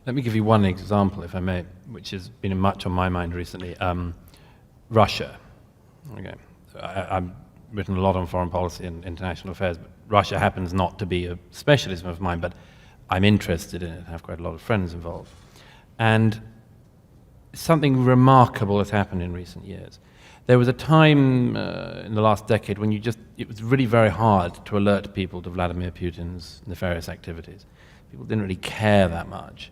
Let me give you one example, if I may, which has been much on my mind recently. Russia. Okay. I've written a lot on foreign policy and international affairs, but Russia happens not to be a specialism of mine, but I'm interested in it. I have quite a lot of friends involved. And something remarkable has happened in recent years. There was a time in the last decade when it was really very hard to alert people to Vladimir Putin's nefarious activities. People didn't really care that much.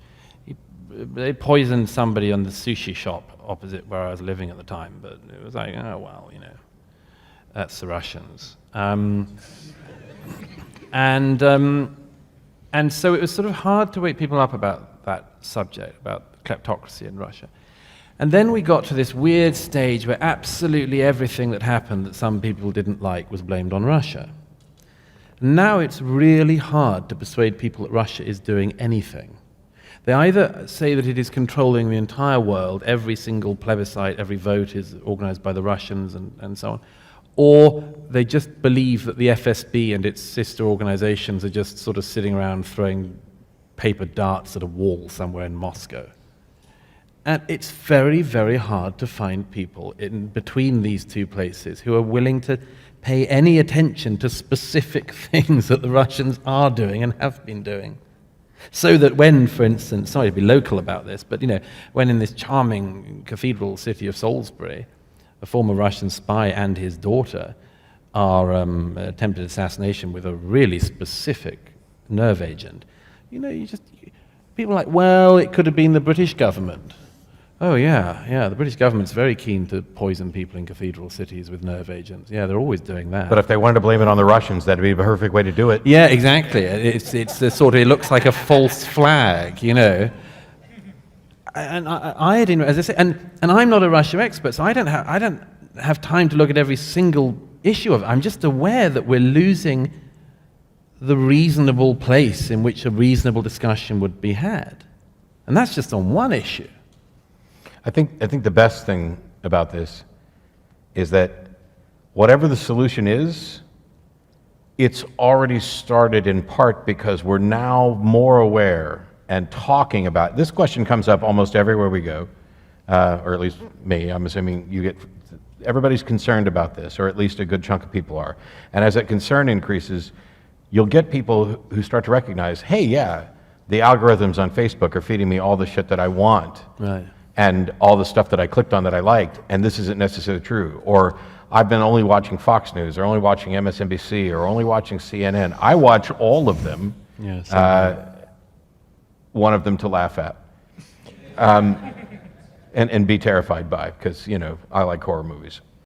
They poisoned somebody on the sushi shop opposite where I was living at the time, but it was like, oh, well, that's the Russians. And so it was sort of hard to wake people up about that subject, about kleptocracy in Russia. And then we got to this weird stage where absolutely everything that happened that some people didn't like was blamed on Russia. Now it's really hard to persuade people that Russia is doing anything. They either say that it is controlling the entire world, every single plebiscite, every vote is organized by the Russians and so on, or they just believe that the FSB and its sister organizations are just sort of sitting around throwing paper darts at a wall somewhere in Moscow. And it's very, very hard to find people in between these two places who are willing to pay any attention to specific things that the Russians are doing and have been doing. So that when, for instance, sorry to be local about this, but when in this charming cathedral city of Salisbury, a former Russian spy and his daughter are attempted assassination with a really specific nerve agent, people are like, well, it could have been the British government. Oh yeah, the British government's very keen to poison people in cathedral cities with nerve agents. Yeah, they're always doing that. But if they wanted to blame it on the Russians, that'd be the perfect way to do it. Yeah, exactly. It's a sort of, it looks like a false flag, And I didn't, as I say, and I'm not a Russia expert, so I don't have time to look at every single issue of it. I'm just aware that we're losing the reasonable place in which a reasonable discussion would be had, and that's just on one issue. I think the best thing about this is that whatever the solution is, it's already started in part because we're now more aware and talking about this. Question comes up almost everywhere we go, or at least me. I'm assuming everybody's concerned about this, or at least a good chunk of people are. And as that concern increases, you'll get people who start to recognize, hey, yeah, the algorithms on Facebook are feeding me all the shit that I want. Right. And all the stuff that I clicked on that I liked, and this isn't necessarily true. Or I've been only watching Fox News, or only watching MSNBC, or only watching CNN. I watch all of them, yes, one of them to laugh at, and be terrified by, because I like horror movies.